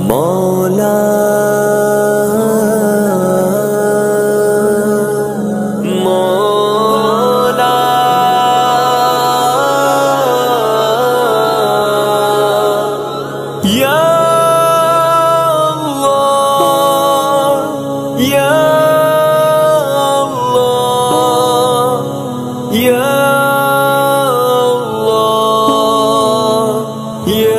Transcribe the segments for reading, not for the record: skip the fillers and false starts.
مولا مولا یا اللہ یا اللہ یا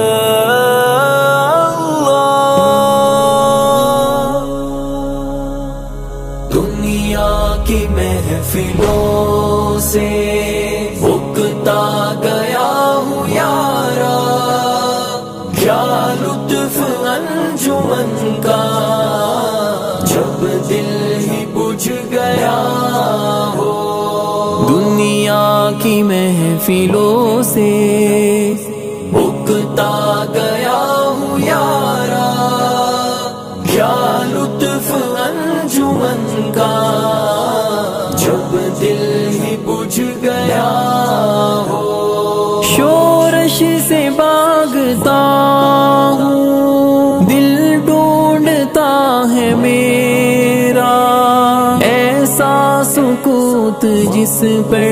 دنیا کی محفلوں سے اکتا گیا ہوں یارا، کیا لطف انجمن کا جب دل ہی بجھ گیا ہو۔ دنیا کی محفلوں سے اکتا گیا ہوں یارا، کیا لطف انجمن کا جب دل ہی بجھ گیا ہو۔ شورش سے بھاگتا ہوں دل ڈھونڈتا ہے میرا، ایسا سکوت جس پر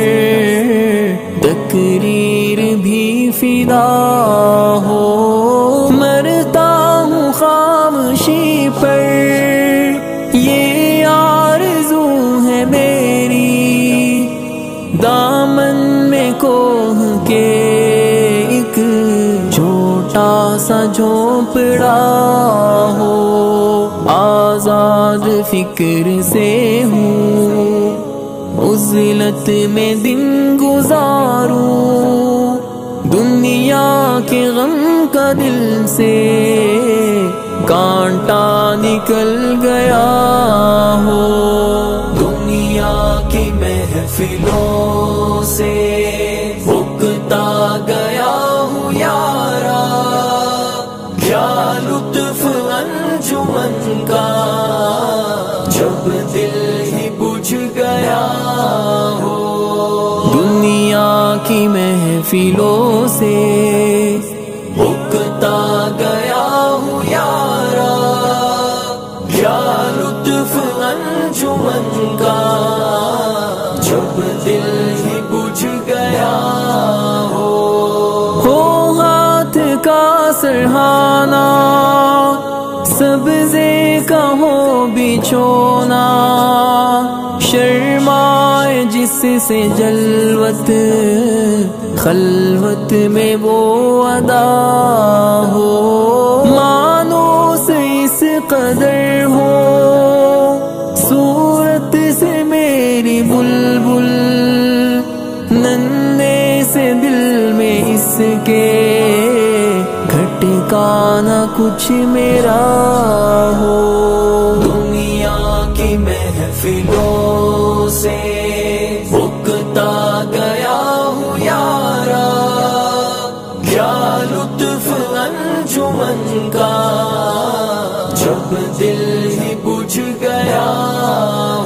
تقریر بھی فدا ہو۔ مرتا ہوں خاموشی پر، یہ آرزو ہے میری، دامن میں کوہ کے ایک چھوٹا سا جھونپڑا ہو۔ آزاد فکر سے ہوں عزلت میں دن گزاروں، دنیا کے غم کا دل سے کانٹا نکل گیا ہو۔ دنیا کی محفلوں سے اکتا گیا ہوں یارا، کیا لطف انجمن کا جب دل ہی بجھ گیا ہو۔ دنیا کی محفلوں سے اکتا گیا ہوں یارا، کیا لطف انجمن کا جب دل ہی بجھ گیا ہو۔ ہاتھ کا سرہانا سبزے کا ہو بچھونا، شرمائے جس سے جلوت خلوت میں وہ ادا ہو۔ مانوس اس قدر ہو صورت سے میری بلبل، ننھے سے دل میں اس کے کھٹکا نہ کچھ میرا ہو۔ دنیا کی محفلوں سے اکتا گیا ہوں یارا، کیا لطف انجمن کا جب دل ہی بجھ گیا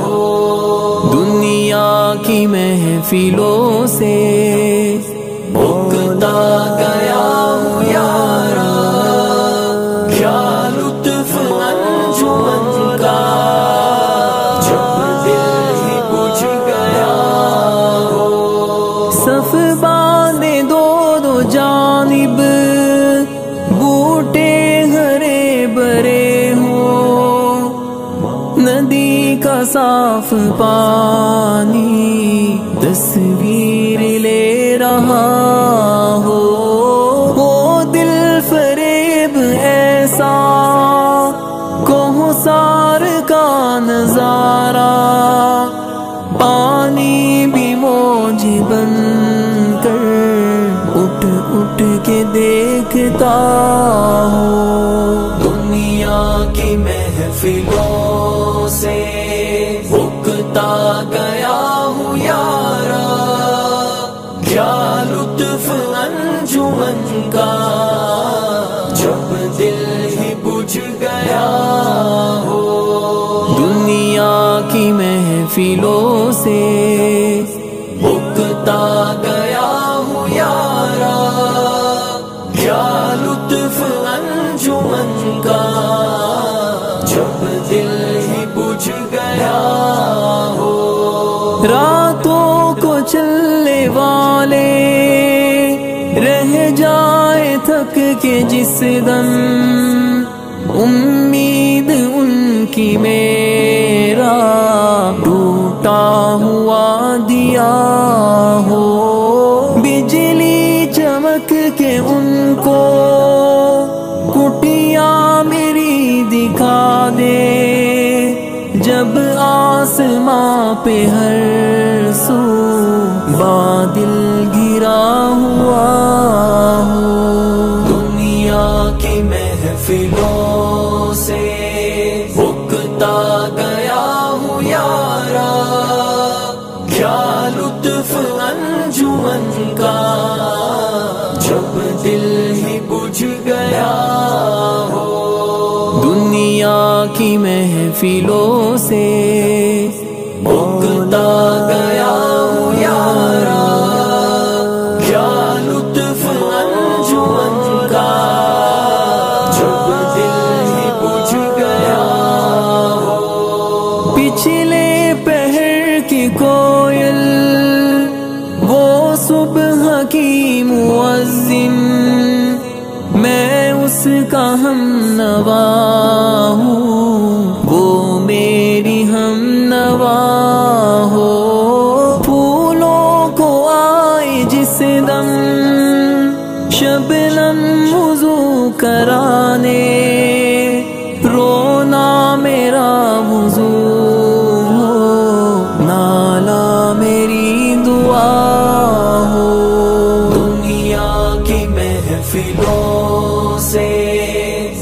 ہو۔ دنیا کی محفلوں سے اکتا گیا ہوں یارا، کیا لطف انجمن کا جب دل ہی بجھ گیا ہو۔ صف باندھے دو دو جانب بوٹے ہرے بھرے ہوں، ندی کا صاف پانی تصویر لے رہا ہو۔ وہ دل فریب ایسا کوہسار کا نظارہ، پانی بھی موج بن کر اٹھ اٹھ کے دیکھتا ہو۔ دنیا کی محفلوں سے اکتا گیا ہوں یارا، کیا لطف انجمن کا جب دل ہی بجھ گیا ہو۔ دنیا کی محفلوں سے اکتا گیا ہوں یارا، کیا لطف انجمن کا تھک کے جس دم امید ان کی میرا ٹوٹا ہوا دیا ہو، بجلی چمک کے ان کو کٹیاں میری دکھا دے، جب آسماں پہ ہر سو بادل گرا ہوا ہو۔ دنیا کی محفلوں سے اکتا گیا ہوں یارا، کیا لطف انجمن کا جب دل ہی بجھ گیا ہو۔ دنیا کی محفلوں سے اکتا گیا ہوں یارا، کیا لطف انجمن کا جب دل ہی بجھ گیا ہو۔ پچھلے پہر کی کوئل وہ صبح کی مؤذن، میں اس کا ہم نوا ہوں، وہ میری ہم نوا ہو۔ پھولوں کو آئے جس دم شبنم وضو کرانے، رونا میرا وضو ہو، نالا میری دعا ہو۔ دنیا کی محفلوں سے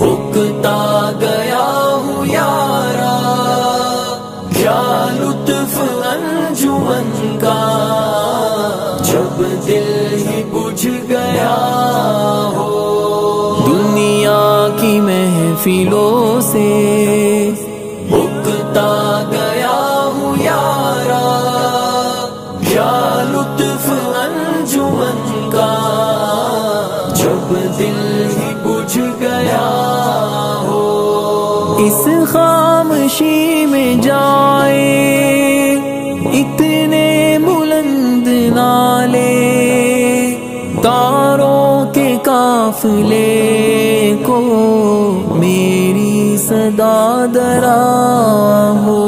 اکتا گیا ہوں یارا، کیا لطف انجمن کا جب دل ہی بجھ گیا ہو۔ دنیا کی محفلوں سے اکتا گیا ہوں یارا، کیا لطف انجمن کا جب دل ہی بجھ گیا ہو۔ اس خاموشی میں جائے اتنے بلند نالے، تاروں کے قافلے کو میری صدا درا ہو۔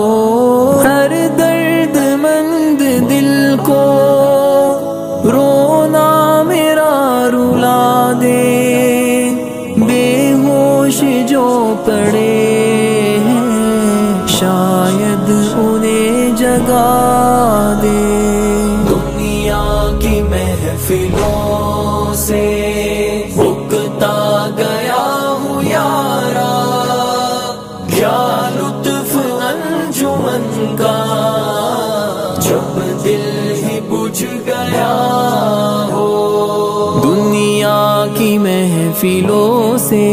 ہر درد مند دل کو رونا میرا رلا دے، بے ہوش جو پڑے ہیں شاید انہیں جگا دے۔ دنیا کی محفلوں سے اکتا گیا ہوں یارا، کیا لطف انجمن کا جب دل ہی بجھ گیا ہو۔ دنیا کی محفلوں سے